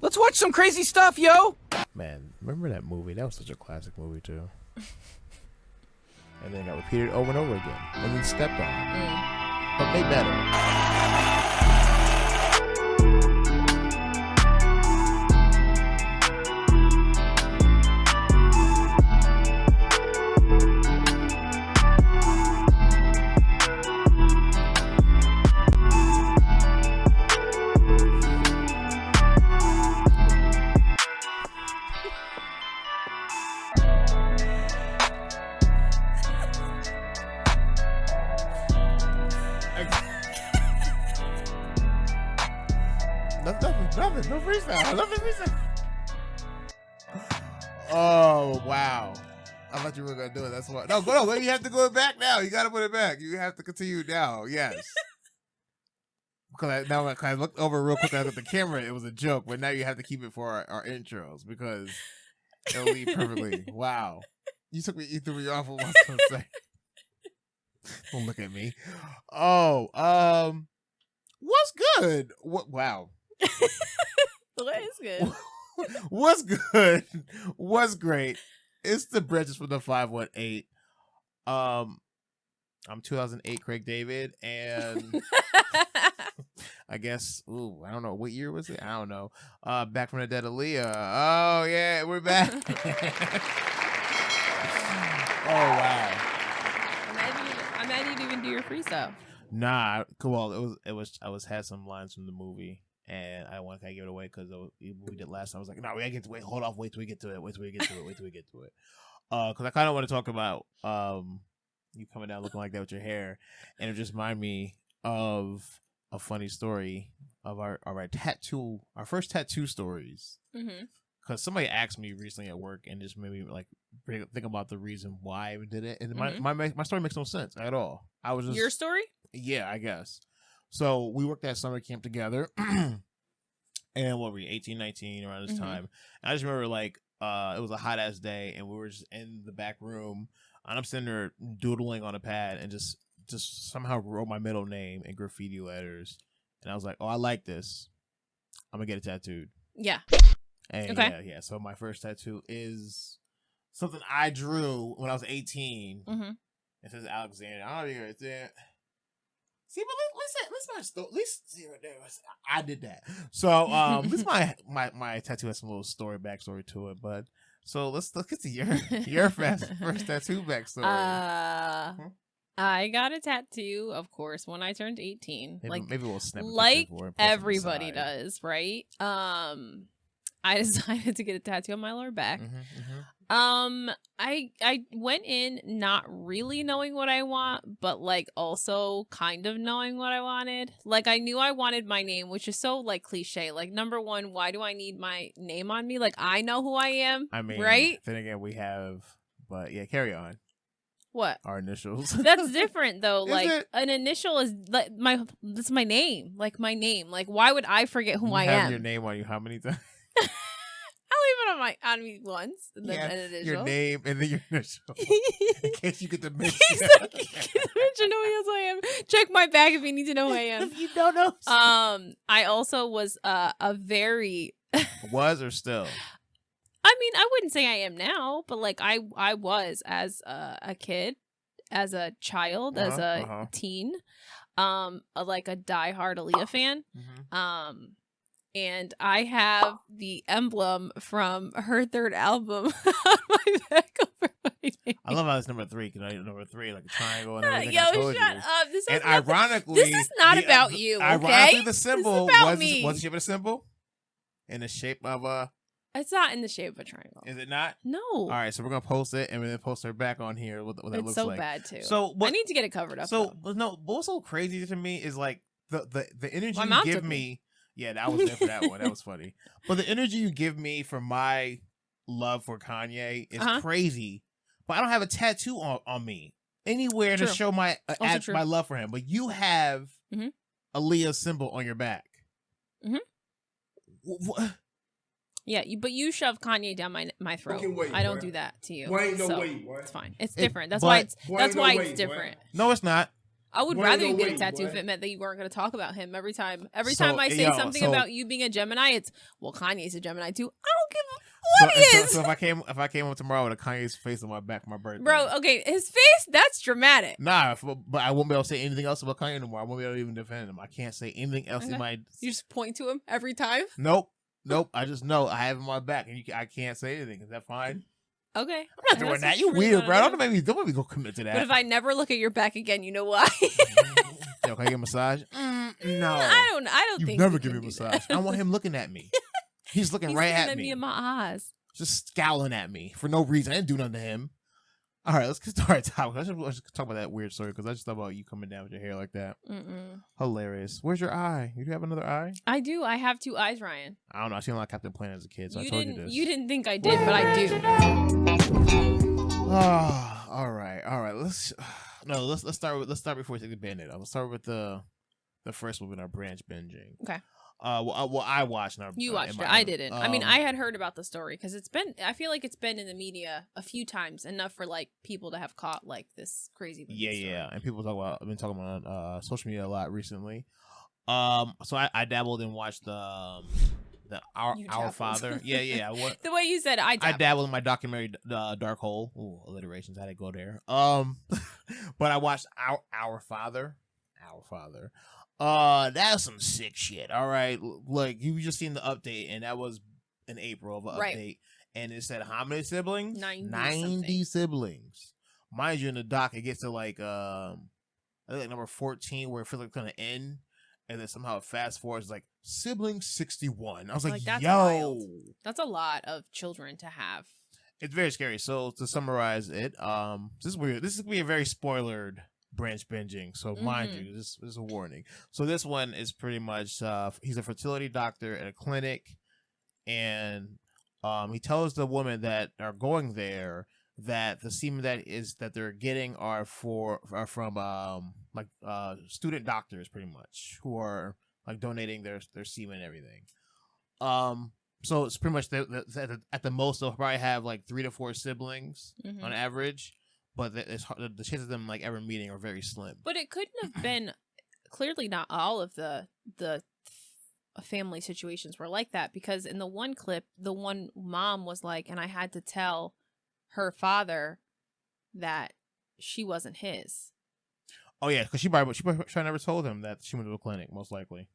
Let's watch some crazy stuff, yo. Man, remember that movie? That was such a classic movie too. And then it got repeated over and over again, and then stepped on, but made better. Nothing. No freestyle. Nothing freestyle. Oh, wow. I thought you were going to do it. That's why. No, go on. You have to go back now. You got to put it back. You have to continue now. Yes. Because I looked over real quick at the camera. It was a joke. But now you have to keep it for our intros because it'll lead perfectly. Wow. You threw me off what I was going to say. Don't look at me. Oh, what's good? Wow. What is good? What's good? What's great? It's the Bridges from the 518. I'm 2008 Craig David, and I guess I don't know what year was it. I don't know. Back from the dead, Aaliyah. Oh yeah, we're back. Oh wow. I might even do your freestyle. Nah, well, it was. I had some lines from the movie. And I want to give it away because we did last time. I was like, no, we gotta get to wait. Hold off, wait till we get to it. Because I kind of want to talk about you coming down looking like that with your hair, and it just reminded me of a funny story of our tattoo, our first tattoo stories. Because somebody asked me recently at work and just made me like think about the reason why I did it, and my story makes no sense at all. I was just your story. Yeah, I guess. So we worked at summer camp together, and what were we, 18, 19 around this time. And I just remember like it was a hot ass day, and we were just in the back room, and I'm sitting there doodling on a pad, and just somehow wrote my middle name in graffiti letters, and I was like, oh, I like this. I'm gonna get it tattooed. Yeah. And okay. Yeah. So my first tattoo is something I drew when I was 18. It says Alexander. I don't know if it's there. See, but let's see right there. I did that. So this my tattoo has some little backstory to it. But so let's get to your first tattoo backstory. I got a tattoo, of course, when I turned 18. Maybe we'll snap like everybody does, right? I decided to get a tattoo on my lower back. I went in not really knowing what I want, but like also kind of knowing what I wanted. Like I knew I wanted my name, which is so like cliche. Like number one, why do I need my name on me? Like I know who I am. I mean, right? Then again, we have, but yeah, carry on. What? Our initials. That's different though. Like it? An initial is like that's my name. Like my name. Like why would I forget who I am? Your name on you how many times? I'll leave it on me once. And then an initial. Your name and then your initial. In case you get to mention. Mention who else I am. Check my bag if you need to know who I am. If you don't know. I also was a very was or still. I mean, I wouldn't say I am now, but like I was as a kid, as a child, as a teen, like a diehard Aaliyah fan. And I have the emblem from her third album on my back over my name. I love how it's number 3 because I know number 3 like a triangle and everything. Yo, I told shut you. up! And ironically, this is not about you. Okay? Ironically, the symbol this is about me. Was a symbol in the shape of a. It's not in the shape of a triangle. Is it not? No. All right, so we're gonna post it and we're gonna post her back on here. What that looks like. It's so bad too. So I need to get it covered up. So no, what's so crazy to me is like the energy you give me. Yeah, that was there for that one. That was funny. But the energy you give me for my love for Kanye is crazy. But I don't have a tattoo on me anywhere to show my my love for him. But you have Aaliyah's symbol on your back. What? Yeah, but you shove Kanye down my throat. I don't do that to you. Why ain't no way? It's fine. It's different. That's why it's different. No, it's not. I would Boy, rather no you get a way, tattoo boy. if it meant that you weren't going to talk about him every time. Every So, time I say yo, something so- about you being a Gemini, it's well, Kanye's a Gemini too. I don't give a So, what he is, so if I came up tomorrow with a Kanye's face on my back for my birthday, bro. Okay, his face, that's dramatic. Nah, but I won't be able to say anything else about Kanye anymore. I won't be able to even defend him. I can't say anything else in Okay. my. You just point to him every time. Nope. I just know I have him on my back, and I can't say anything. Is that fine? Okay, I'm not doing That's that. You what you weird, wanna bro. do. Don't make me go commit to that. But if I never look at your back again, you know why? Yo, can I get a massage? No, I don't You think never you give me a can do massage. that. I want him looking at me. He's looking He's right looking at me, in my eyes. just scowling at me for no reason. I didn't do nothing to him. All right, let's get started. Let's talk about that weird story because I just thought about you coming down with your hair like that. Hilarious. Where's your eye? You have another eye? I do. I have two eyes, Ryan. I don't know. I seen a lot of Captain Planet as a kid, so I told you this. You didn't think I did, but I do. All right. Let's start before we take the bandit. I'll start with the first one in our branch binging. Okay. Well, I watched. You watched it. I didn't. I mean, I had heard about the story because I feel like it's been in the media a few times, enough for like people to have caught like this crazy. Yeah. And people I've been talking about on social media a lot recently. So I dabbled and watched the Our Father. Yeah. The way you said I dabbled in my documentary Dark Hole. Ooh, alliterations. I had to go there. But I watched Our Father. That's some sick shit. All right, like you just seen the update, and that was in April of an update, and it said how many siblings? 90 siblings. Mind you, in the doc, it gets to like I think like number 14, where it feels like it's gonna end, and then somehow it fast forwards like sibling 61. I was like that's yo, wild. That's a lot of children to have. It's very scary. So to summarize it, this is weird. This is gonna be a very spoilered branch binging, so mind you, this is a warning. So this one is pretty much he's a fertility doctor at a clinic, and he tells the woman that are going there that the semen that they're getting are from student doctors pretty much who are like donating their semen and everything. So it's pretty much at the most they'll probably have like 3 to 4 siblings on average. But the chances of them like ever meeting are very slim. But it couldn't have been. Clearly, not all of the family situations were like that, because in the one clip, the one mom was like, and I had to tell her father that she wasn't his. Oh yeah, because she never told him that she went to the clinic, most likely,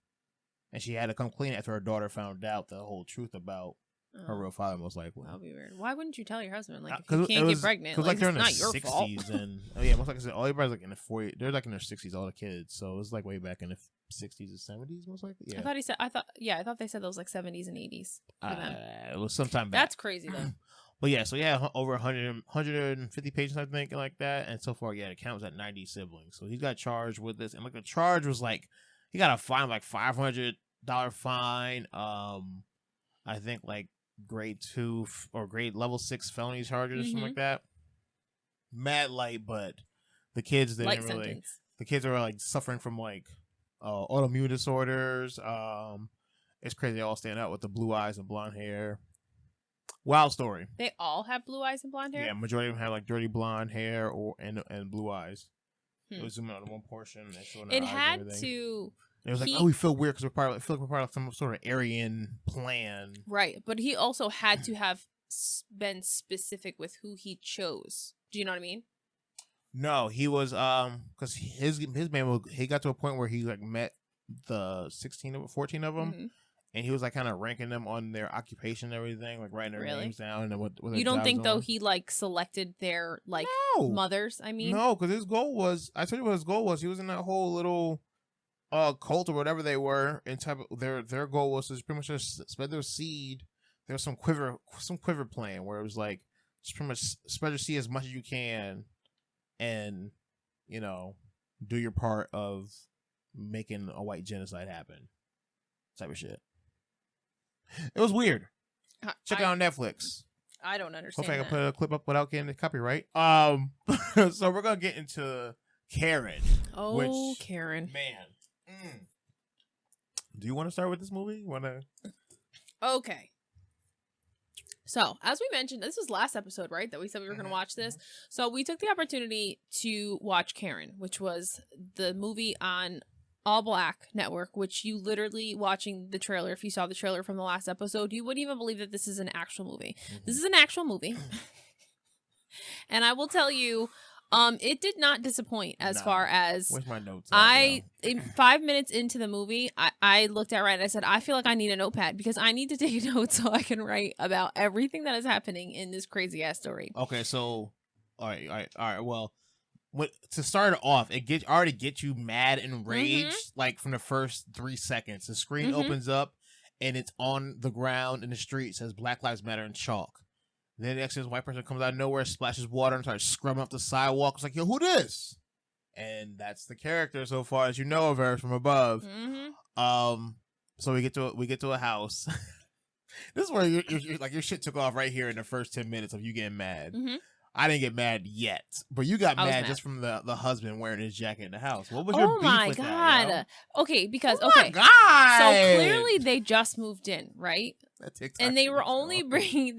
and she had to come clean after her daughter found out the whole truth about her real father, most likely. That'll be weird. Why wouldn't you tell your husband? Like, if you can't get pregnant, like they're in their not your 60s, fault. and most likely said, everybody's like in the 40s. They're like in their 60s, all the kids. So it was like way back in the 60s or 70s, most likely. Yeah. I thought they said those like 70s and 80s for them. It was sometime back. That's crazy though. But yeah, so over 150 patients, I think, like that. And so far, it counts at 90 siblings. So he got charged with this, and like the charge was like he got a fine, like $500 fine. I think like grade 2 or grade level 6 felony charges or something like that. Mad light, but the kids didn't really. Sentence. The kids are like suffering from like autoimmune disorders. It's crazy. They all stand out with the blue eyes and blonde hair. Wild story. They all have blue eyes and blonde hair? Yeah, majority of them have like dirty blonde hair and blue eyes. It was zooming out on one portion. It had to. It was like, we feel weird because we feel like we're part of some sort of Aryan plan. Right, but he also had to have been specific with who he chose. Do you know what I mean? No, he was because his man he got to a point where he like met the 14 of them, and he was like kind of ranking them on their occupation and everything, like writing their names down and what you don't think though he like selected their like mothers? I mean, no, because his goal was I told you what his goal was. He was in that whole little cult or whatever they were, and type of their goal was to pretty much just spread their seed. There was some quiver plan where it was like just pretty much spread your seed as much as you can, and do your part of making a white genocide happen, type of shit. It was weird. Check it out on Netflix. I don't understand. Hopefully I can put a clip up without getting the copyright. So we're gonna get into Karen. Oh, Karen, man. Do you want to start with this movie? Okay. So, as we mentioned, this was last episode, right? That we said we were going to watch this. So, we took the opportunity to watch Karen, which was the movie on AllBlk Network, which you literally watching the trailer, if you saw the trailer from the last episode, you wouldn't even believe that this is an actual movie. This is an actual movie. And I will tell you, it did not disappoint as far as where's my notes in 5 minutes into the movie, I looked at Ryan and I said, I feel like I need a notepad because I need to take notes so I can write about everything that is happening in this crazy ass story. Okay, so all right. Well, to start it off, already gets you mad and enraged like from the first 3 seconds. The screen opens up and it's on the ground in the street, says Black Lives Matter in chalk. Then the next thing, this white person comes out of nowhere, splashes water, and starts scrubbing up the sidewalk. It's like, yo, who this? And that's the character so far as you know of her from above. So we get to a house. This is where your shit took off right here in the first 10 minutes of you getting mad. I didn't get mad yet, but you got mad just from the husband wearing his jacket in the house. What was your beef with that? Yo? Okay, because my God. So clearly they just moved in, right? And they were only bringing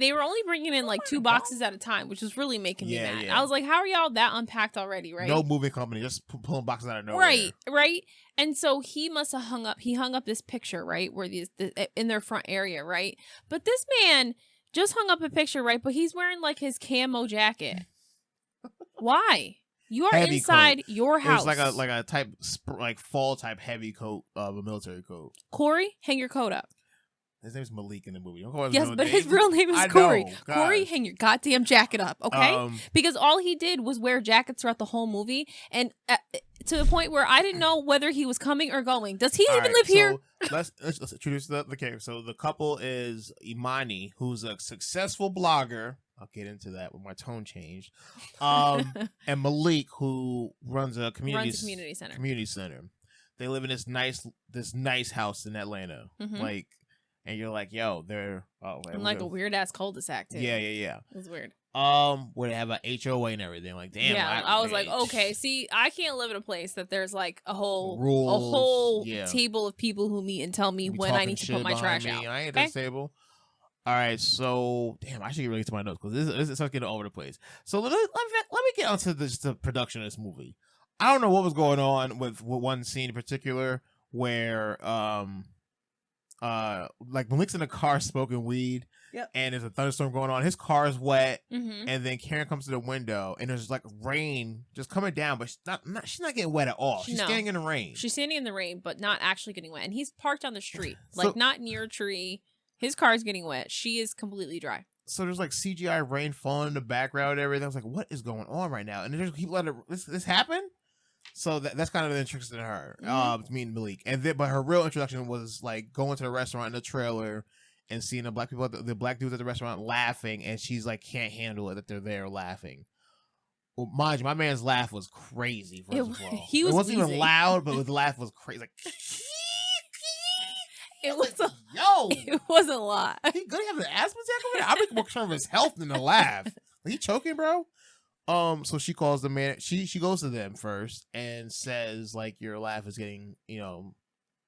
in like 2 boxes at a time, which was really making me mad. I was like, how are y'all that unpacked already, right? No moving company, just pulling boxes out of nowhere. Right. And so he must have hung up this picture, right, where in their front area, right? But this man just hung up a picture, right? But he's wearing like his camo jacket. Why? You are heavy inside coat. your house. It's like a type fall type heavy coat of a military coat. Corey, hang your coat up. His name's Malik in the movie. Don't call his yes, real but name. his real name is Corey. Corey, hang your goddamn jacket up, okay? Because all he did was wear jackets throughout the whole movie, and to the point where I didn't know whether he was coming or going. Does he even live here? Let's introduce the character. So the couple is Imani, who's a successful blogger. I'll get into that when my tone changed. And Malik, who runs a community center. They live in this nice house in Atlanta, like. And you're like, yo, they're in like a weird ass cul-de-sac too. Yeah. It was weird. Where they have a HOA and everything. Like, damn. Yeah, I was like, okay, see, I can't live in a place that there's like a whole table of people who meet and tell me when I need to put my trash out. I ain't at this table. All right, so damn, I should get really to my notes because this is getting all over the place. So let me get onto the production of this movie. I don't know what was going on with one scene in particular where like Malik's in a car smoking weed, and there's a thunderstorm going on. His car is wet, and then Karen comes to the window, and there's like rain just coming down, but she's not getting wet at all. She's standing in the rain. She's standing in the rain, but not actually getting wet. And he's parked on the street, like not near a tree. His car's getting wet. She is completely dry. So there's like CGI rain falling in the background and everything. I was like, what is going on right now? And there's people letting this happen. So that's kind of interesting to her, to meet Malik. But her real introduction was like going to the restaurant in the trailer and seeing the black people, the black dudes at the restaurant laughing, and she's like can't handle it that they're there laughing. Well, mind you, my man's laugh was crazy. First of all, it wasn't even loud, but the laugh was crazy. Like, it was a lot. He good have the asthma attack over there. I'm more concerned with his health than the laugh. He choking, bro. So she calls the man. She goes to them first and says like your laugh is getting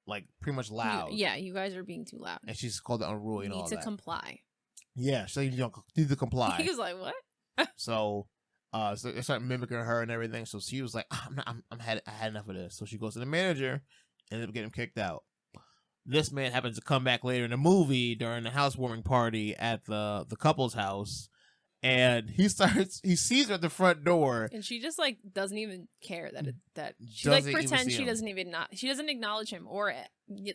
like pretty much loud. Yeah, you guys are being too loud. And she's called it unruly and all that. Need to comply. Yeah, so you don't need to comply. He was like, what? So they start mimicking her and everything. So she was like, I had enough of this. So she goes to the manager and ended up getting kicked out. This man happens to come back later in the movie during the housewarming party at the couple's house. And he sees her at the front door, and she just like doesn't even care that she like pretends she doesn't acknowledge him or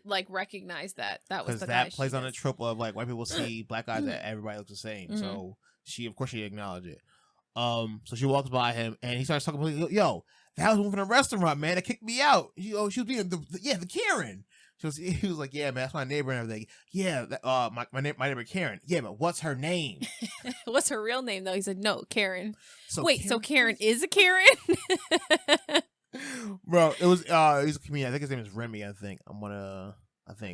like recognize that was the guy. That plays on the trope of like white people see black guys that everybody looks the same. So she acknowledged it. So she walks by him and he starts talking about, yo, that was one from the restaurant, man, that kicked me out. She was being the Karen. He was like, yeah, man, that's my neighbor and everything. Yeah, my neighbor Karen. Yeah, but what's her name? What's her real name, though? He said, no, Karen. So Karen is a Karen? Bro, he's a comedian. I think his name is Remy, I think.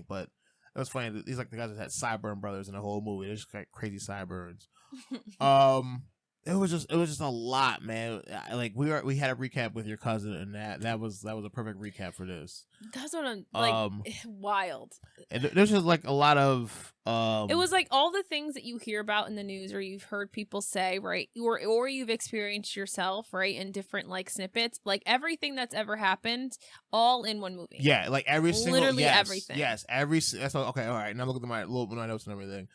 But it was funny. He's like the guys that had Sideburn brothers in the whole movie. They're just like crazy sideburns. it was just a lot, man. Like we had a recap with your cousin, and that was a perfect recap for this. That's what I'm like. Wild. And there's just like a lot of it was like all the things that you hear about in the news or you've heard people say, right? Or you've experienced yourself, right? In different like snippets, like everything that's ever happened, all in one movie. Yeah, like every single literally everything. Yes, that's okay. All right, now look at my notes and everything.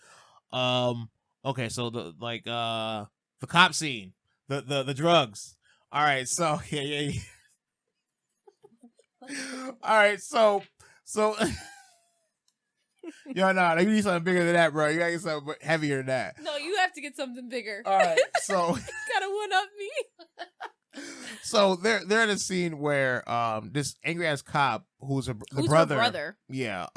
Okay, so the cop scene, the drugs. All right, so yeah. All right, so yo, no, you need something bigger than that, bro. You gotta get something heavier than that. No, you have to get something bigger. All right, so gotta one up me. So they're in a scene where this angry ass cop who's the brother. Yeah.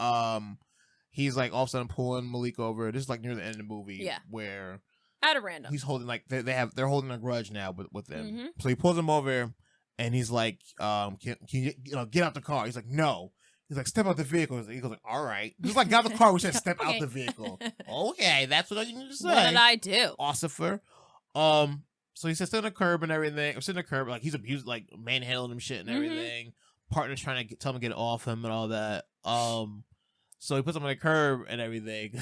He's like all of a sudden pulling Malik over. This is like near the end of the movie. Yeah. Where at a random. He's holding like they're holding a grudge now with them. Mm-hmm. So he pulls him over and he's like, can you get out the car? He's like, no. He's like, step out the vehicle. He goes like, all right. Just like got out the car, we said step out the vehicle. Okay, that's what you need to say. What did I do? Ossifer. So he sits on the curb and everything. I'm sitting on the curb, like he's abused, like manhandling him shit and everything. Mm-hmm. Partner's trying to tell him to get off him and all that. So he puts him on the curb and everything.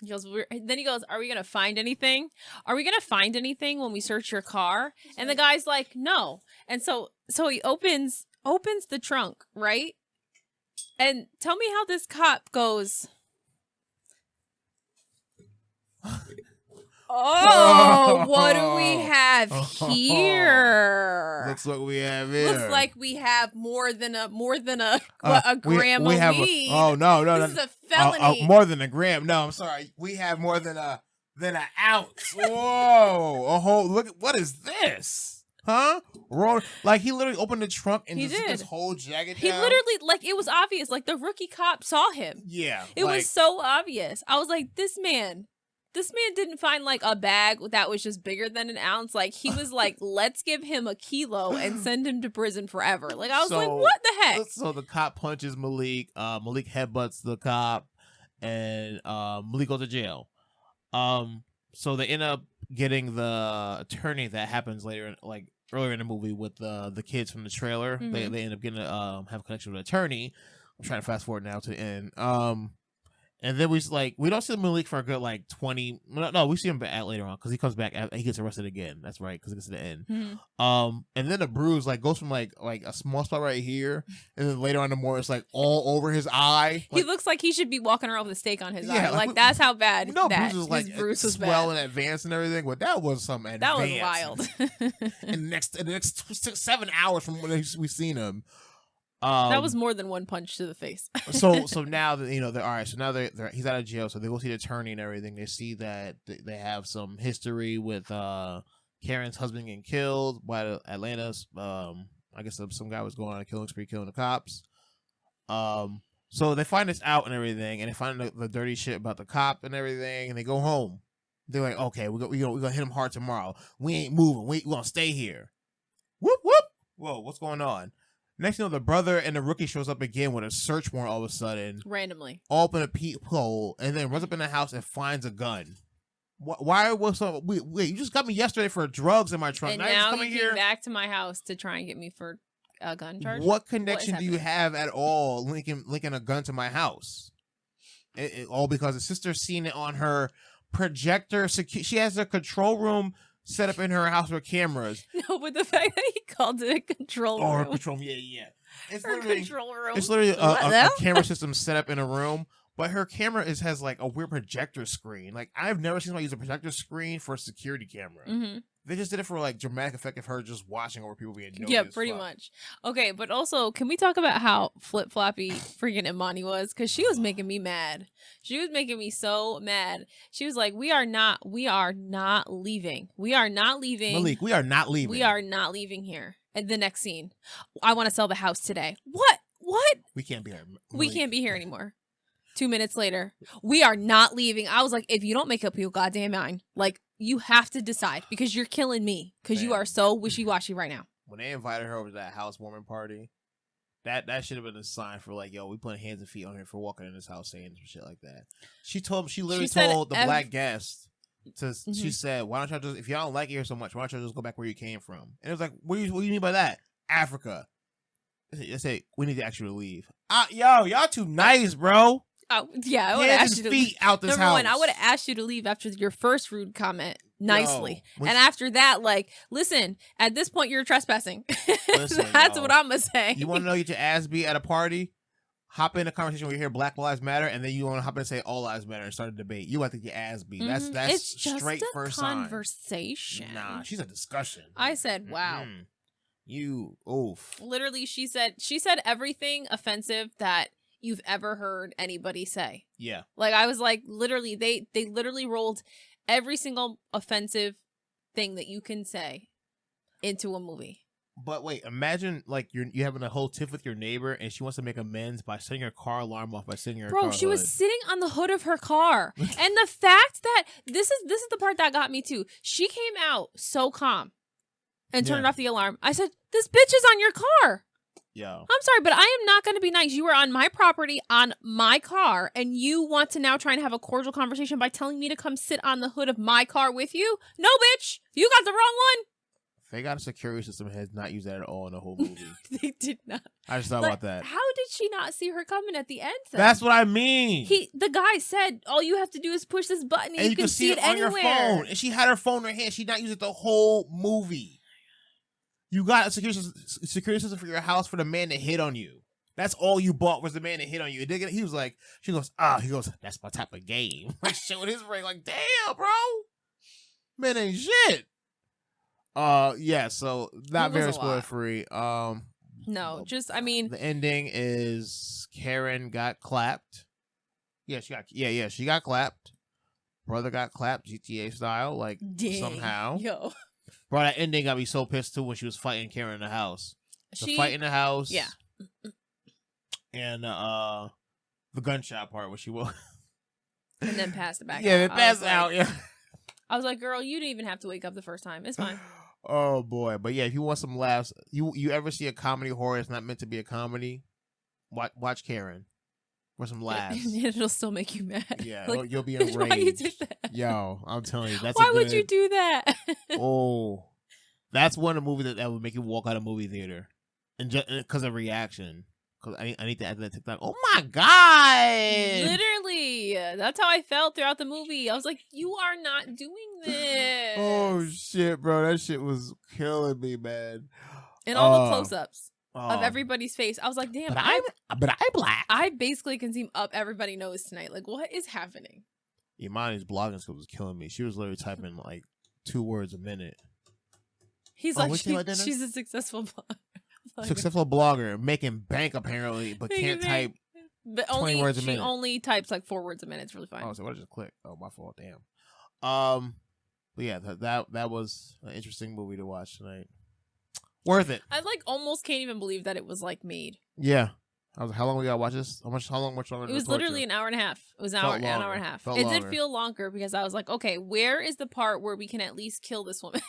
He goes, then he goes, are we going to find anything? Are we going to find anything when we search your car? And the guy's like, no. And so he opens the trunk, right? And tell me how this cop goes, oh, what do we have here? Looks like we have here. Looks like we have more than a gram of weed. Oh no! This is a felony. More than a gram. No, I'm sorry. We have more than an ounce. Whoa! A whole look. What is this? Huh? Like he literally opened the trunk and just took his whole jacket down. He literally, like, it was obvious. Like the rookie cop saw him. Yeah. It was so obvious. I was like, this man didn't find like a bag that was just bigger than an ounce. Like he was like, let's give him a kilo and send him to prison forever. Like I was like, what the heck? So the cop punches Malik. Malik headbutts the cop, and Malik goes to jail. So they end up getting the attorney that happens later, like earlier in the movie with the kids from the trailer. Mm-hmm. They end up getting have a connection with an attorney. I'm trying to fast forward now to the end. And then we don't see Malik for a good 20. No, we see him back later on because he comes back. He gets arrested again. That's right, because it gets to the end. Mm-hmm. And then the bruise goes from like a small spot right here, and then later on the more it's like all over his eye. He looks like he should be walking around with a steak on his eye. Like that's how bad. Bruce was swell bad. in advance and everything. But that was something advanced. That was wild. In the next 7 hours from when we seen him. That was more than one punch to the face. so now that they're all right. So now he's out of jail. So they go see the attorney and everything. They see that they have some history with Karen's husband getting killed by Atlanta's. I guess some guy was going on a killing spree, killing the cops. So they find this out and everything, and they find the dirty shit about the cop and everything, and they go home. They're like, okay, we're gonna hit him hard tomorrow. We ain't moving. We're gonna stay here. Whoop whoop. Whoa, what's going on? Next thing you know, the brother and the rookie shows up again with a search warrant all of a sudden. Randomly. All up in a peephole, and then runs up in the house and finds a gun. Why was so? Wait, you just got me yesterday for drugs in my trunk. And now you came back to my house to try and get me for a gun charge? What connection do you have at all linking a gun to my house? All because the sister's seen it on her projector. She has a control room set up in her house with cameras. No, but the fact that he called it a control room. Or a control room, yeah. It's control room. It's literally a camera system set up in a room, but her camera has like a weird projector screen. Like I've never seen somebody use a projector screen for a security camera. Mm-hmm. They just did it for like dramatic effect of her just watching over people being noticed. Yeah, pretty much. Okay, but also, can we talk about how flip-floppy freaking Imani was? Because she was making me mad. She was making me so mad. She was like, we are not leaving. We are not leaving. Malik, we are not leaving. We are not leaving here. And the next scene, I want to sell the house today. What? We can't be here. Malik. We can't be here anymore. 2 minutes later, we are not leaving. I was like, if you don't make up your goddamn mind, like, you have to decide because you're killing me because you are so wishy-washy right now. When they invited her over to that housewarming party, that should have been a sign for like, yo, we putting hands and feet on her for walking in this house saying some shit like that. She literally told the black guest She said, "Why don't y'all just, if y'all don't like it here so much, why don't y'all just go back where you came from?" And it was like, what do you mean by that? Africa. I say, we need to actually leave. Y'all too nice, bro. Oh, yeah, I would have asked you to leave. Out this Number house. one, I would have asked you to leave after your first rude comment nicely. Yo, and after that, like, listen, at this point, you're trespassing. Listen, That's what I'm going to say. You want to know get your ass beat at a party? Hop in a conversation where you hear Black Lives Matter, and then you want to hop in and say All Lives Matter and start a debate. You want to get your ass beat. That's it's just straight a first conversation. sign. Nah, she's a discussion. I said, wow. You, oof. Literally, she said everything offensive that you've ever heard anybody say. Yeah. Like, I was like, literally, they literally rolled every single offensive thing that you can say into a movie. But wait, imagine like you having a whole tiff with your neighbor, and she wants to make amends by setting her car alarm off by sitting her car. Bro, she was sitting on the hood of her car, and the fact that this is the part that got me too. She came out so calm and turned off the alarm. I said, "This bitch is on your car." Yo, I'm sorry, but I am not going to be nice. You were on my property, on my car, and you want to now try and have a cordial conversation by telling me to come sit on the hood of my car with you? No, bitch, you got the wrong one. They got a security system has not used that at all in the whole movie. They did not. I just thought about that. How did she not see her coming at the end? Then? That's what I mean. The guy said, all you have to do is push this button and you can see it on anywhere. your phone. And she had her phone in her hand. She not using it the whole movie. You got a security system for your house for the man that hit on you. That's all you bought was the man that hit on you. He was like, he goes, that's my type of game. Like showing his ring, like, damn, bro. Man ain't shit. Yeah, so not very spoiler free. No, just I mean the ending is Karen got clapped. Yeah, she got clapped. Brother got clapped, GTA style, like somehow. Yo. Bro, that ending got me so pissed too when she was fighting Karen in the house. The fight in the house. Yeah. And the gunshot part where she was. And then passed it back. Yeah, they passed out, yeah. I was like, girl, you didn't even have to wake up the first time. It's fine. Oh boy, but yeah, if you want some laughs, you ever see a comedy horror that's not meant to be a comedy, watch Karen for some laughs. It'll still make you mad. Yeah, like, you'll be enraged. Why you did that? Yo, I'm telling you, that's why would you do that? Oh, that's one of the movies that would make you walk out of movie theater, and just because of reaction. Because I need to add that TikTok. Oh my god! Literally, that's how I felt throughout the movie. I was like, "You are not doing this." Oh shit, bro, that shit was killing me, man. And all the close-ups of everybody's face, I was like, "Damn!" But I'm black. I basically can see up everybody's nose tonight. Like, what is happening? Imani's blogging skills was killing me. She was literally typing like 2 words a minute. He's like, she's a successful blogger. Successful blogger making bank apparently, but can't type 20 words a minute. She only types like 4 words a minute. It's really fine. Oh, so what I just clicked? Oh, my fault. Damn. But yeah, that was an interesting movie to watch tonight. Worth it. I like almost can't even believe that it was like made. Yeah. I was like, how long we gotta watch this? How long much longer? It was literally an hour and a half. It was an hour and a half. It did feel longer because I was like, okay, where is the part where we can at least kill this woman?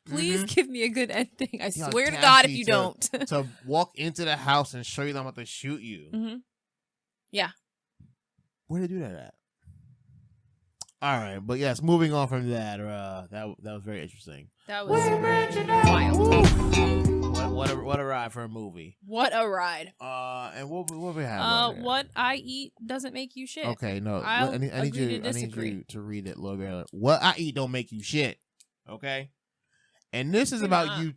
Please give me a good ending. I swear to God if you don't. To walk into the house and show you them about to shoot you. Yeah. Where did they do that at? All right, but yes, moving on from that, that was very interesting. That was wild. What a ride for a movie. What a ride. And what we have? What I eat doesn't make you shit. Okay, no. I need you to read it a little bit. What I eat don't make you shit. Okay. And this is about you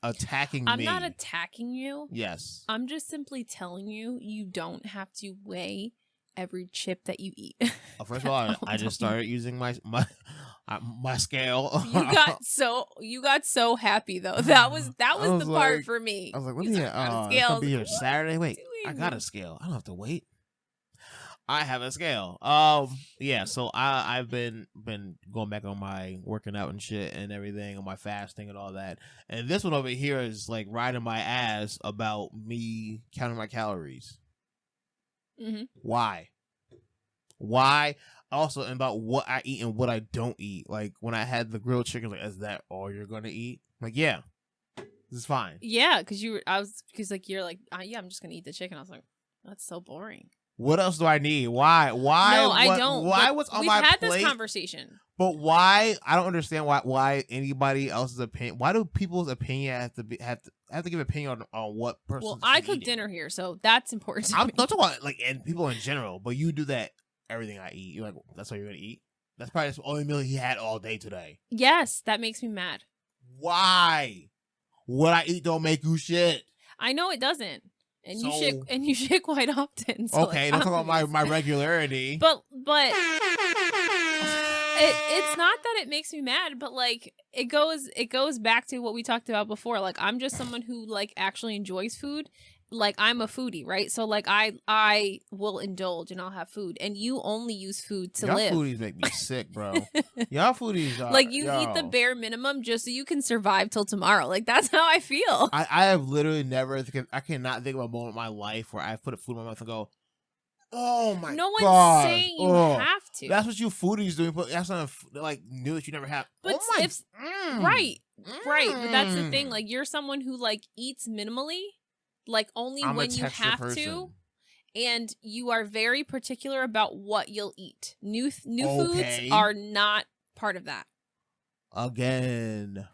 attacking me. I'm not attacking you. Yes. I'm just simply telling you you don't have to weigh every chip that you eat. First of all, I just started using my scale. You got so happy though. That was the part for me. I was like, what do you scale? Be here Saturday. Wait, I got a scale. I don't have to wait. I have a scale. Yeah. So I've been going back on my working out and shit and everything, on my fasting and all that. And this one over here is like riding my ass about me counting my calories. Why? Also, about what I eat and what I don't eat. Like when I had the grilled chicken, like, is that all you're gonna eat? Like, yeah, this is fine. Yeah, because you're like, yeah, I'm just gonna eat the chicken. I was like, that's so boring. What else do I need? Why? No, I don't. Why? But What's on we've my had plate? this conversation. But why? I don't understand why anybody else's opinion. Why do people's opinion have to give opinion on what person? Well, I cook dinner here, so that's important to I'm me. not talking about like and people in general, but you do that. Everything I eat, you're like, that's what you're gonna eat. That's probably the only meal he had all day today. Yes, that makes me mad. Why? What I eat don't make you shit. I know it doesn't. And So- you shit quite often. So Okay, don't talk about my regularity. But it's not that it makes me mad, but like it goes back to what we talked about before. Like I'm just someone who like actually enjoys food. Like I'm a foodie, right? So like I will indulge and I'll have food, and you only use food to Y'all live. foodies make me sick, bro. Y'all foodies are Like you eat the bare minimum just so you can survive till tomorrow. Like that's how I feel. I have literally never. I cannot think of a moment in my life where I put a food in my mouth and go, "Oh my god!" No one's saying you have to. That's what you foodies do. But that's not like new that you never have. But right. But that's the thing. Like you're someone who like eats minimally, like only I'm when a you texture have person. to, and you are very particular about what you'll eat. New foods are not part of that. Again,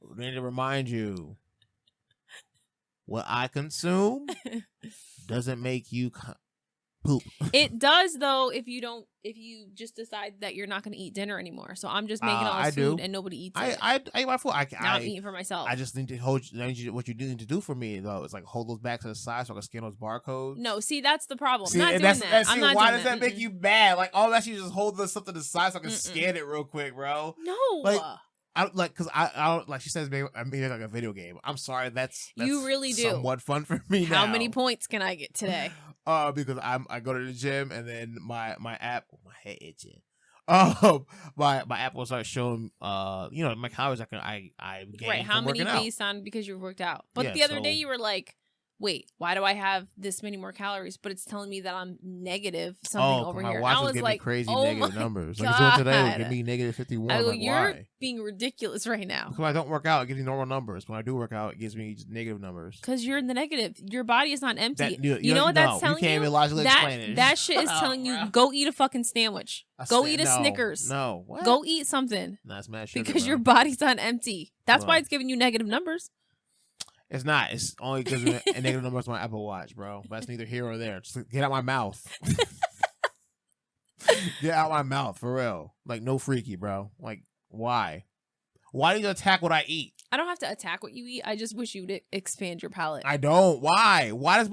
we need to remind you, what I consume doesn't make you poop. It does though if you just decide that you're not going to eat dinner anymore. So I'm just making all this food and nobody eats it. I eat my food. I'm eating for myself. I just need to hold what you need to do for me though. It's like hold those back to the side so I can scan those barcodes. No, see that's the problem. See, I'm not doing that. I'm not why doing does that make you bad? Like all that, you just hold the stuff to the side so I can scan it real quick, bro. No. Like, I don't like because I don't like she says I'm being like a video game. I'm sorry, that's you really do somewhat fun for me. How now. many points can I get today? Because I go to the gym and then my app, my head itching. My app will start showing my calories I gain right. How from many working out. based on because you worked out? But Yeah, the other day so- you were like, wait, why do I have this many more calories? But it's telling me that I'm negative something over my here. watch I was was giving like, me crazy oh negative my numbers. God. Like it's doing today, it would give me negative 51. I go, like, you're why? being ridiculous right now. Because when I don't work out, it gives me normal numbers. When I do work out, it gives me just negative numbers. Because you're in the negative. Your body is not empty. That, you know what that's telling you? Can't you? even logically explain it. That shit is telling you, go eat a fucking sandwich. Go eat a Snickers. No. What? Go eat something. That's mad sugar, Because bro. your body's not empty. That's Bro. why it's giving you negative numbers. It's not. It's only because a negative number on my Apple Watch, bro. That's neither here or there. Just get out my mouth. Get out my mouth, for real. Like, no freaky, bro. Like, why? Why do you attack what I eat? I don't have to attack what you eat. I just wish you would expand your palate. I don't. Why? Why does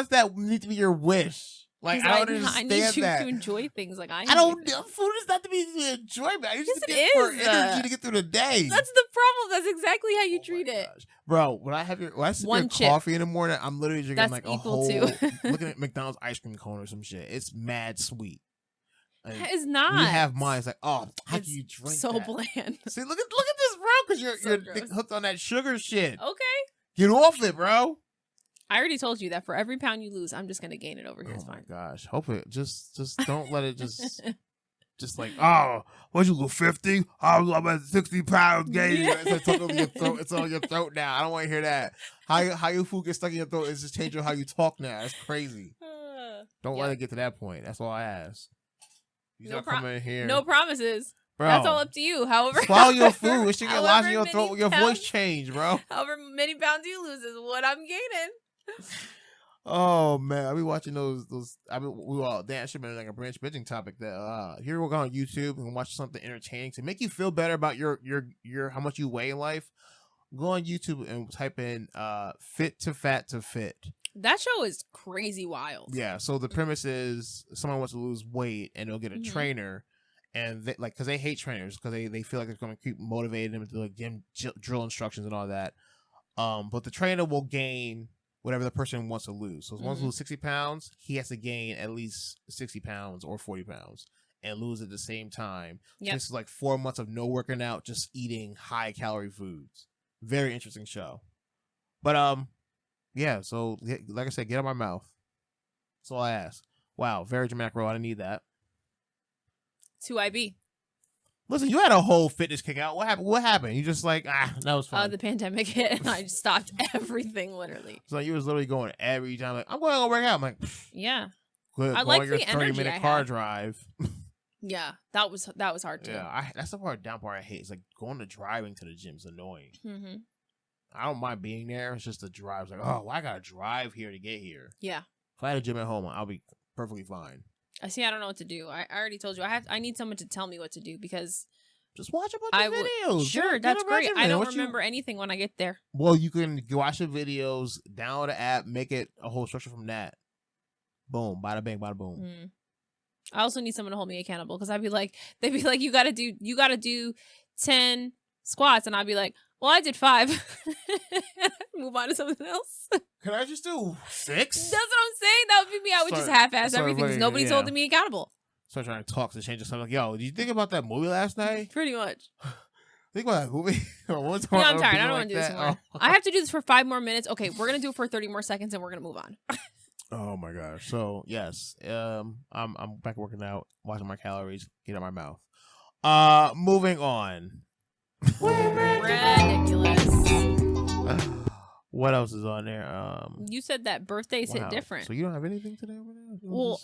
that need to be your wish? Like, I don't understand I need you that. to enjoy things like I I don't. do. Food is not to be enjoyment. I used Yes, to it get for is. energy to get through the day. That's the problem. That's exactly how you Oh treat my it. gosh. Bro, when I sip One your chip. coffee in the morning, I'm literally drinking That's like a equal whole to- looking at McDonald's ice cream cone or some shit. It's mad sweet. And That is not. we have mine. It's like, oh, how It's can you drink so that? bland. See, look at this, bro, because you're So you're gross. hooked on that sugar shit. Okay. Get off it, bro. I already told you that for every pound you lose, I'm just gonna gain it over here. Oh It's my fine. gosh. Hope it just don't let it just like, oh, what you lose 50? I'm at 60 pounds gaining. It's like on your throat. It's on your throat now. I don't want to hear that. How your food gets stuck in your throat is just changing how you talk now. That's crazy. Don't let Yep. it get to that point. That's all I ask. You No don't come in here. No promises. bro. That's all up to you. However, Swallow your however- food. It should get however lodged in your many throat. Your pounds- voice change, bro. However many pounds you lose is what I'm gaining. Oh man, I be watching those. We all damn should have been like a branch bitching topic. That here we'll go on YouTube and watch something entertaining to make you feel better about your how much you weigh in life. Go on YouTube and type in fit to fat to fit. That show is crazy wild. Yeah. So the premise is someone wants to lose weight and they'll get a trainer, and they, like because they hate trainers because they feel like they're going to keep motivating them to like gym drill instructions and all that. But the trainer will gain whatever the person wants to lose. So if he wants to lose 60 pounds, he has to gain at least 60 pounds or 40 pounds and lose at the same time. Yep. This is like 4 months of no working out, just eating high calorie foods. Very interesting show. But yeah, so like I said, get out my mouth. That's all I ask. Wow, very dramatic role. I didn't need that. 2IB. Listen, you had a whole fitness kick out. What happened? You just like, that was fun. The pandemic hit and I just stopped everything literally. So you was literally going every time like, I'm going to go work out. I'm like, Yeah. go I on like your the energy 30-minute I car had. drive. Yeah, that was hard too. Yeah, that's the down part I hate. It's like going to driving to the gym is annoying. Mm-hmm. I don't mind being there. It's just the drive. It's like, oh, well, I gotta drive here to get here. Yeah. If I had a gym at home, I'll be perfectly fine. I see. I don't know what to do. I already told you. I need someone to tell me what to do because Just watch a bunch of videos. Sure, Get that's a great. I regimen. don't remember anything when I get there. Well, you can watch the videos, download the app, make it a whole structure from that. Boom, bada bang, bada boom. Mm. I also need someone to hold me accountable because they'd be like, you gotta do 10 squats, and I'd be like, well, I did 5. Move on to something else. Can I just do 6? That's what I'm saying. That would be me. I would just half-ass everything because nobody's holding me accountable. Start trying to talk to change something like, yo, did you think about that movie last night? Pretty much. Think about that movie. What's Yeah, I'm on tired. I people don't like want to do this that? anymore. I have to do this for 5 more minutes. Okay, we're gonna do it for 30 more seconds, and we're gonna move on. Oh my gosh. So yes, I'm back working out, watching my calories, get out my mouth. Moving on. Ridiculous. What else is on there? You said that birthdays hit different. So you don't have anything today over there? Well,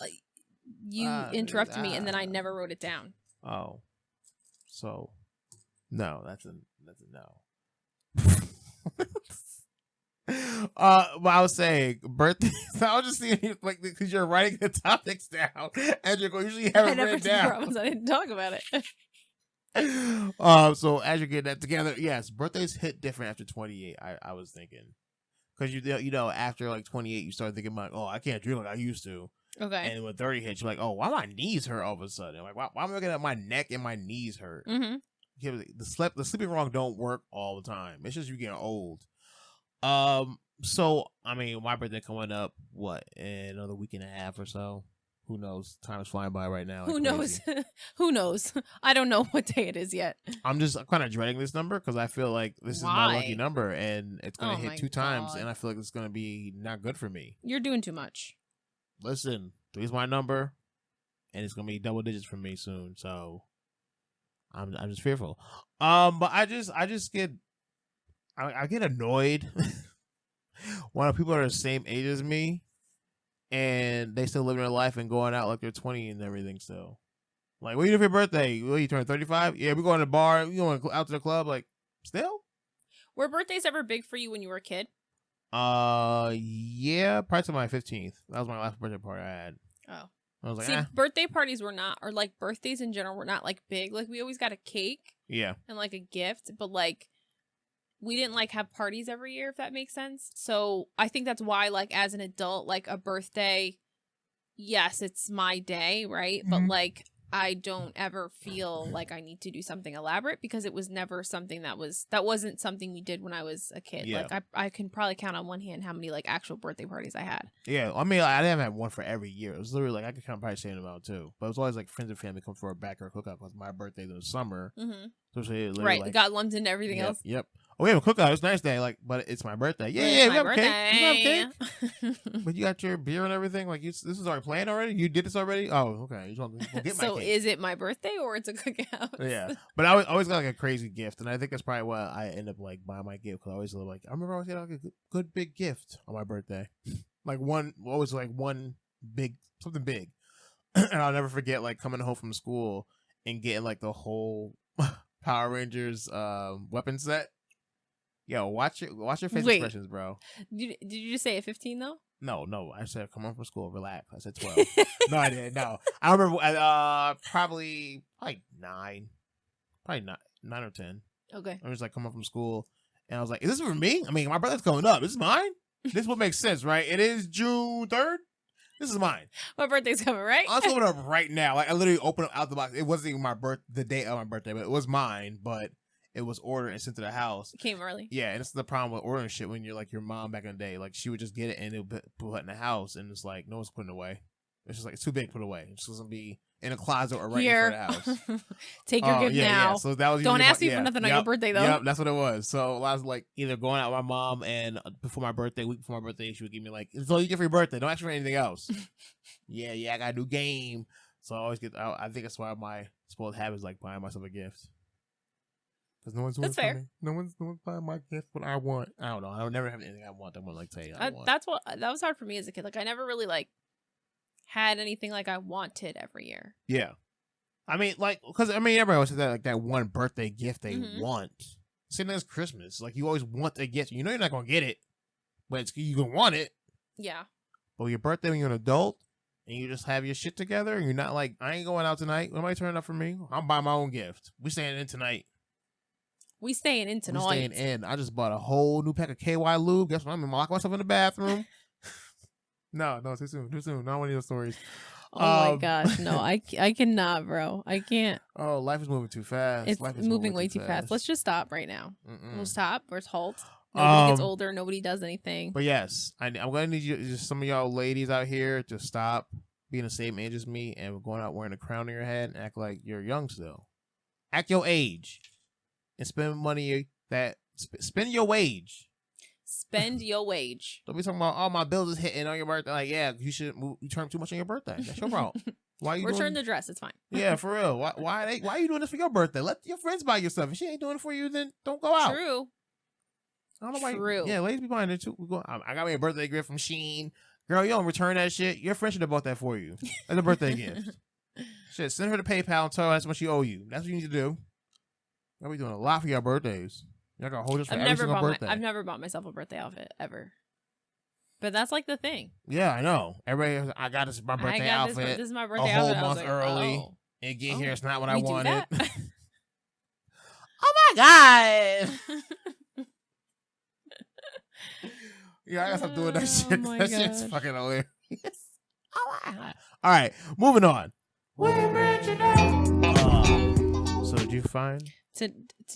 you interrupted me, and then I never wrote it down. Oh, so no, that's a no. But I was saying birthdays. I was just seeing like because you're writing the topics down, and you're usually have it written down. I didn't talk about it. So as you're getting that together, yes, birthdays hit different after 28. I was thinking because you know after like 28, you start thinking like, oh, I can't drink like I used to. Okay. And when 30 hits, you're like, oh, why my knees hurt all of a sudden? Like, why am I looking at my neck and my knees hurt? Mm-hmm. The sleeping wrong don't work all the time. It's just you getting old. So I mean, my birthday coming up, what, in another week and a half or so? Who knows? Time is flying by right now. Who knows? Who knows? I don't know what day it is yet. I'm kind of dreading this number because I feel like this is my lucky number and it's gonna hit 2 times, and I feel like it's gonna be not good for me. You're doing too much. Listen, 3 is my number, and it's gonna be double digits for me soon. So I'm just fearful. But I get annoyed when people are the same age as me and they still living their life and going out like they're 20 and everything. So, like, what you do for your birthday? What, you turn 35? Yeah, we going to the bar. We going out to the club. Like, still? Were birthdays ever big for you when you were a kid? Yeah, prior to my 15th. That was my last birthday party I had. Oh. I was like, see, birthday parties were not, or like birthdays in general were not like big. Like we always got a cake. Yeah. And like a gift, but like we didn't like have parties every year, if that makes sense. So I think that's why, like, as an adult, like a birthday, yes, it's my day, right? Mm-hmm. But like I don't ever feel like I need to do something elaborate because it was never something that wasn't something we did when I was a kid. Yeah. Like I can probably count on one hand how many like actual birthday parties I had. Yeah, I mean, I didn't have one for every year. It was literally like I could kind of probably say it about too, but it was always like friends and family come for a backyard cookout because my birthday's in the summer. Mm-hmm. So right, like, it got lumped into everything else. Yep. Oh, we have a cookout. It's a nice day, like, but it's my birthday. Yeah, we have cake. You have cake. But you got your beer and everything. Like, this is already planned already. You did this already. Oh, okay. You just get my so cake. Is it my birthday or it's a cookout? Yeah, but I always got like a crazy gift, and I think that's probably why I end up like buying my gift because I always like I remember I always get like a good big gift on my birthday, like one big something big, and I'll never forget like coming home from school and getting like the whole Power Rangers weapon set. Yo, watch your face expressions, bro. Did you just say at 15 though? No. I said come home from school, relax. I said 12. No, I didn't. No, I remember. Probably like 9, probably 9 or 10. Okay. I was like come home from school, and I was like, "Is this for me? I mean, my birthday's coming up. This is mine. This would make sense, right? It is June 3rd. This is mine. My birthday's coming, right? I'll open it up right now. Like I literally opened it out the box. It wasn't even the day of my birthday, but it was mine. But it was ordered and sent to the house. It came early. Yeah, and it's the problem with ordering shit when you're like your mom back in the day. Like she would just get it and it would put it in the house, and it's like no one's putting it away. It's just like it's too big to put away. It's just gonna be in a closet or right in front of the house. Take your gift now. Yeah. So that was don't ask me for nothing on your birthday though. Yep, that's what it was. So I was like either going out with my mom and week before my birthday, she would give me like it's all you get for your birthday. Don't ask for anything else. yeah, I got a new game. So I always get. I think that's why my spoiled habit is like buying myself a gift. Because no one's doing it for me. No one's buying my gift what I want. I don't know. I would never have anything I want. I want like tell you I want. That was hard for me as a kid. Like I never really like had anything like I wanted every year. Yeah. I mean, like, because, I mean, everybody always says that, like, that one birthday gift they Mhm. want. Same thing as Christmas. Like, you always want a gift. You know you're not going to get it, but you're going to want it. Yeah. But your birthday when you're an adult, and you just have your shit together, and you're not like, I ain't going out tonight. Nobody turning up for me. I'm buying my own gift. We staying in tonight. We staying in tonight. We staying in. I just bought a whole new pack of KY lube. Guess what? I'm going to lock myself in the bathroom. No, too soon. Not one of those stories. Oh my gosh, no, I cannot, bro. I can't. Oh, life is moving too fast. It's Life is moving way too fast. Let's just stop right now. Mm-mm. We'll stop. Let's halt. Nobody gets Um, older. Nobody does anything. But yes, I'm going to need you, just some of y'all ladies out here, to stop being the same age as me and going out wearing a crown on your head and act like you're young still. Act your age and spend money spend your wage. Spend your wage. Don't be talking about, oh, my bills is hitting on your birthday. Like, yeah, you turn too much on your birthday. That's your problem. Why you Return doing... the dress. It's fine. Yeah, for real. Why are you doing this for your birthday? Let your friends buy you stuff. If she ain't doing it for you, then don't go out. True. I don't know why. True. Yeah, ladies be buying it too. I got me a birthday gift from Shein. Girl, you don't return that shit. Your friend should have bought that for you as a birthday gift. Shit, send her to PayPal and tell her that's what she owe you. That's what you need to do. Y'all be doing a lot for your birthdays. Y'all got to hold this for every single birthday. I've never bought myself a birthday outfit ever. But that's like the thing. Yeah, I know. Everybody, I got this my birthday outfit. This is my birthday a whole outfit. month like, early. Oh. And get here, it's not what I wanted. That? Oh my god! Yeah, I gotta stop doing that shit. my That shit's gosh. fucking hilarious. Oh my god! All right, moving on. So did you find?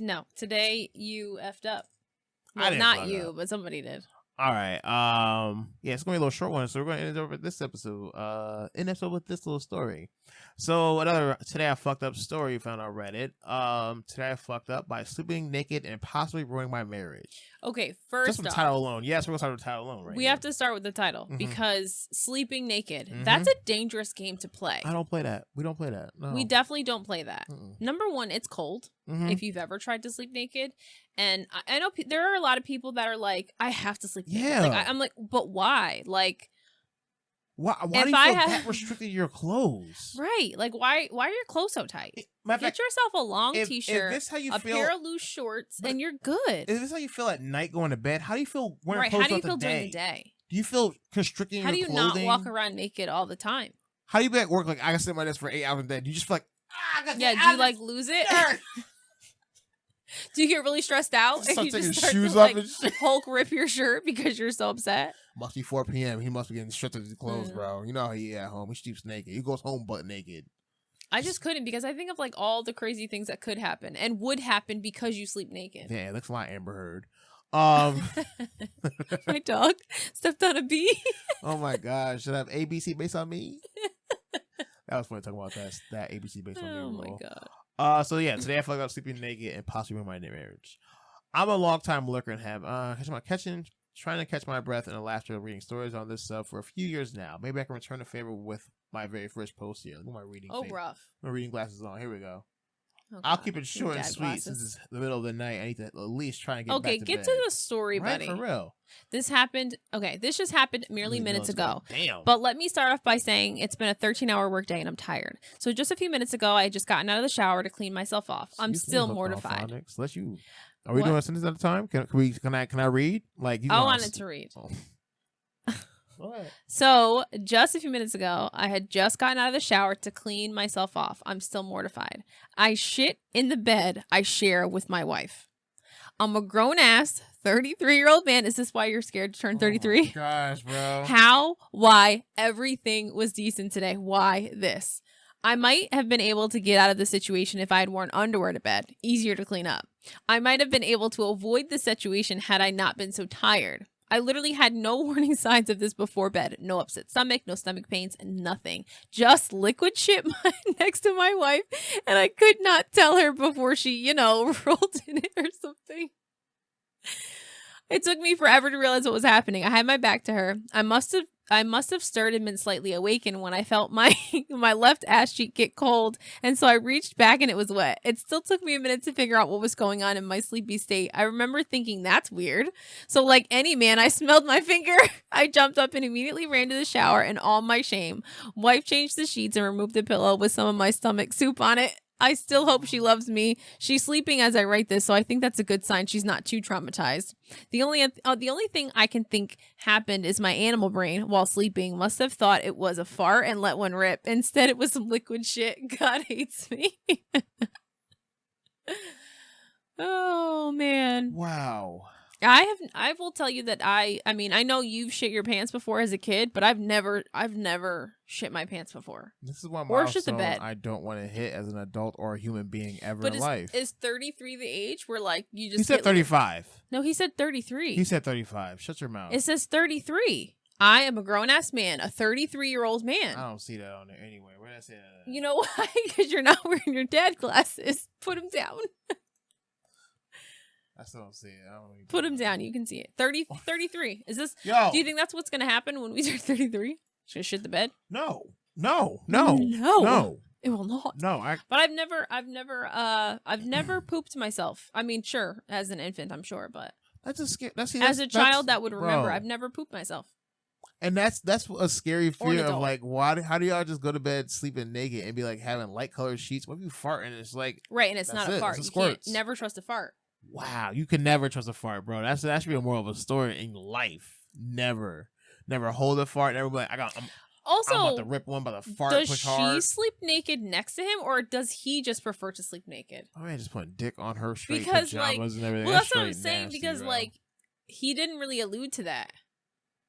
No, today you effed up. I Well, didn't not fuck you, up. but somebody did. All right. Yeah, it's gonna be a little short one, so we're gonna end it over this episode. End episode with this little story. So today I fucked up story found on Reddit. Today I fucked up by sleeping naked and possibly ruining my marriage. Okay, Just first from the off, title alone. Yes, we're gonna start with the title alone, right? we have to start with the title Mhm. because sleeping naked, Mhm. that's a dangerous game to play. I don't play that. We don't play that. No. We definitely don't play that. Mm-mm. Number one, it's cold. Mhm. If you've ever tried to sleep naked, and I know there are a lot of people that are like, I have to sleep naked. Yeah. Like, I'm like, but why? Like, Why if do you feel I that had- restricted to your clothes? right? Like, why are your clothes so tight? Matter of Get fact, yourself a long if t-shirt, this how you a feel, pair of loose shorts, but and you're good. is this how you feel at night going to bed? How do you feel wearing Right? clothes How do you throughout feel the during the day? Do you feel constricting How do your you clothing? not walk around naked all the time? How do you be at work like I can sit my desk for 8 hours a day? Do you just feel like I got Yeah, do you like lose it? Do you get really stressed out? Start You taking just start shoes to, off like, and shit. Hulk rip your shirt because you're so upset? Must be 4 p.m. He must be getting stripped of his clothes, Mm. bro. You know how he at home. He sleeps naked. He goes home butt naked. I just couldn't because I think of like all the crazy things that could happen and would happen because you sleep naked. Yeah, it looks a lot Amber Heard. My dog stepped on a bee. Oh my gosh, should I have ABC based on me? That was funny talking about that ABC based on me. Oh my rule. god. So yeah, today I feel like I'm sleeping naked and possibly ruining my marriage. I'm a long time lurker and have trying to catch my breath and the laughter of reading stories on this sub for a few years now. Maybe I can return the favor with my very first post here. Look at my reading. Oh, face. rough. My reading glasses on. Here we go. Oh, I'll God. keep it short and Dad sweet glasses. since it's the middle of the night. I need to at least try and get Okay, back to get bed. to the story, Right, buddy. for real. This happened. Okay, this just happened merely Really minutes ago. ago. Damn. But let me start off by saying it's been a 13-hour workday and I'm tired. So just a few minutes ago, I had just gotten out of the shower to clean myself off. I'm Excuse me, still hooked on mortified. phonics. Let you. Are we What? doing a sentence at a time? Can I read? Like you? I gonna- wanted to read. Oh. Go ahead. So just a few minutes ago, I had just gotten out of the shower to clean myself off. I'm still mortified. I shit in the bed I share with my wife. I'm a grown-ass 33-year-old man. Is this why you're scared to turn 33? Oh my gosh, bro. How? Why? Everything was decent today. Why this? I might have been able to get out of the situation if I had worn underwear to bed. Easier to clean up. I might have been able to avoid the situation had I not been so tired. I literally had no warning signs of this before bed. No upset stomach, no stomach pains, nothing. Just liquid shit next to my wife, and I could not tell her before she, rolled in it or something. It took me forever to realize what was happening. I had my back to her. I must must have stirred and been slightly awakened when I felt my my left ass cheek get cold, and so I reached back and it was wet. It still took me a minute to figure out what was going on in my sleepy state. I remember thinking, that's weird. So like any man, I smelled my finger. I jumped up and immediately ran to the shower in all my shame. Wife changed the sheets and removed the pillow with some of my stomach soup on it. I still hope she loves me. She's sleeping as I write this, so I think that's a good sign she's not too traumatized. The only thing I can think happened is my animal brain, while sleeping, must have thought it was a fart and let one rip. Instead, it was some liquid shit. God hates me. Oh, man. Wow. I will tell you that I mean, I know you've shit your pants before as a kid, but I've never shit my pants before. This is one Or shit the milestone bed. I don't want to hit as an adult or a human being ever But in life. is 33 the age where like you just He said get 35. No, he said 33. He said 35. Shut your mouth. It says 33. I am a grown-ass man, a 33-year-old man. I don't see that on there anyway. Where did I say that? You know why? Because you're not wearing your dad glasses. Put him down. I still don't see it. I don't know. Put him down. You can see it. 33. Is this? Yo. Do you think that's what's going to happen when we turn 33? Should I shit the bed? No. It will not. No. But I've never pooped myself. I mean, sure, as an infant, I'm sure, but That's a scary. as a child that would remember, I've never pooped myself. And that's a scary Or an fear of adult. like, how do y'all just go to bed sleeping naked and be like having light colored sheets? What if you fart and it's like, Right, and it's that's not a it. fart. It's a You can't squirts. never trust a fart. wow, you can never trust a fart, bro. That should be more of a story in life. Never hold a fart. Never be like, I'm Also, about to rip one by the fart. does push she hard. sleep naked next to him, or does he just prefer to sleep naked? Oh man, just putting dick on her straight Because, pajamas and everything. Well, that's what I'm straight saying, nasty, because bro. like he didn't really allude to that.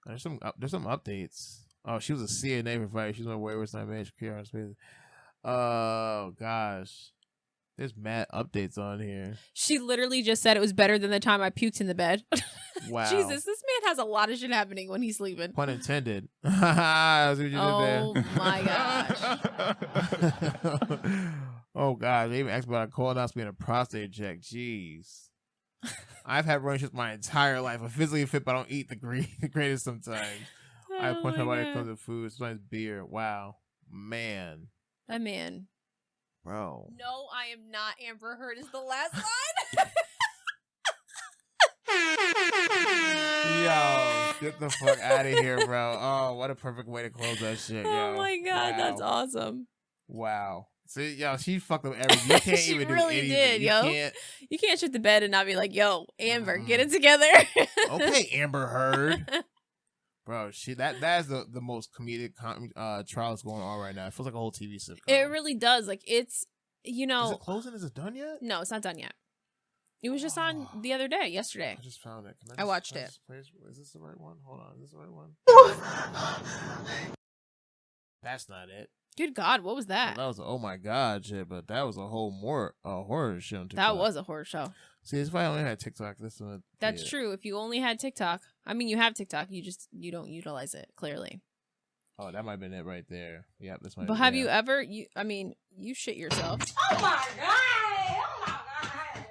There's some updates. Oh, she was a CNA provider. She's on Wayward's Not Managed Care on space. Oh gosh, there's mad updates on here. She literally just said it was better than the time I puked in the bed. Wow, Jesus, this man has a lot of shit happening when he's sleeping. pun intended. That's what you did Oh there. my gosh. Oh god, they even asked about a colonoscopy and a prostate check. Jeez. I've had relationships my entire life. I'm physically fit, but I don't eat the greatest sometimes. I have punch my body when it comes to food, sometimes beer. Wow. Man. A man. Bro. No, I am not Amber Heard is the last line. Yo, get the fuck out of here, bro. Oh, what a perfect way to close that shit, yo. Oh my god, Wow. that's awesome. Wow. See, yo, she fucked up everything. You can't She even really do anything. did, You yo. can't. You can't shit the bed and not be like, yo, Amber, get it together. Okay, Amber Heard. Bro, that is the most comedic trials going on right now. It feels like a whole TV sitcom. It really does. Like, it's, you know. Is it closing? Is it done yet? No, it's not done yet. It was just on the other day, yesterday. I just found it. I watched it. Is this the right one? Hold on. Is this the right one? That's not it. Good God, what was that? That was a, oh my god shit, but that was a whole horror shit on TikTok. That was a horror show. See, it's why I only had TikTok. This one. That's true. If you only had TikTok, I mean, you have TikTok, you don't utilize it, clearly. Oh, that might have been it right there. Yep, this might. But have you ever? You shit yourself. Oh my god! Oh my god!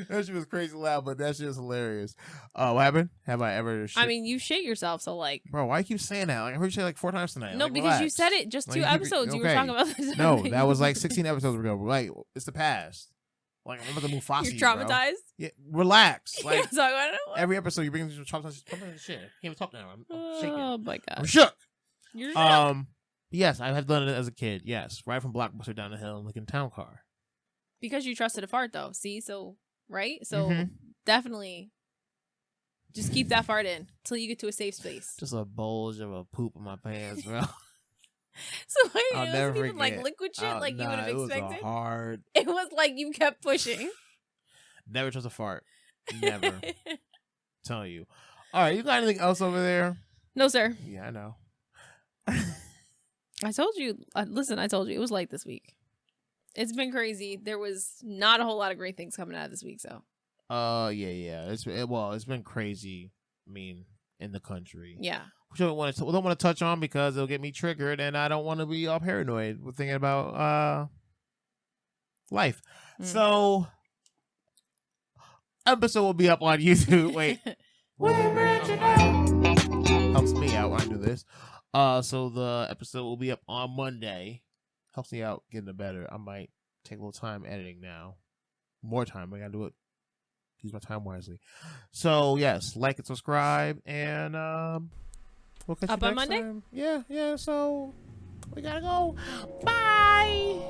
That shit was crazy loud, but that shit was hilarious. What happened? Have I ever? I mean, you shit yourself, so like. Bro, why you keep saying that? Like I heard you say it like 4 times tonight. No, like, because you relax. said it just Like, 2 you keep- episodes. You were okay. talking about the time No, that that you- was like 16 episodes ago. Like it's the past. Like I'm about to move Fosse. You're traumatized. Yeah, relax. Like so I don't know. every episode, you bring some traumatized shit. I can't even talk now. I'm shaking. Oh my god. I'm shook. You're shook. Yes, I have done it as a kid. Yes, right from Blockbuster down the hill in Lincoln Town Car. Because you trusted a fart, though. See, so right, so Mhm. definitely, just keep that fart in till you get to a safe space. Just a bulge of a poop in my pants, bro. So wait, I'll it never wasn't even like forget. liquid shit like you would have it was expected. a hard. It was like you kept pushing. Never trust a fart. Never. Telling you. All right, you got anything else over there? No, sir. Yeah, I know. I told you. Listen, I told you it was light this week. It's been crazy. There was not a whole lot of great things coming out of this week. So. Yeah. It's been crazy. I mean, in the country. Yeah. Which I don't want to touch on because it'll get me triggered, and I don't want to be all paranoid with thinking about life. Mm. So, episode will be up on YouTube. Wait, Helps me out when I do this. So the episode will be up on Monday. Helps me out getting it better. I might take a little time editing now. More time. I gotta do it. Use my time wisely. So yes, like and subscribe, and we'll catch Up you on next Monday? time. Yeah. So we gotta go. Bye.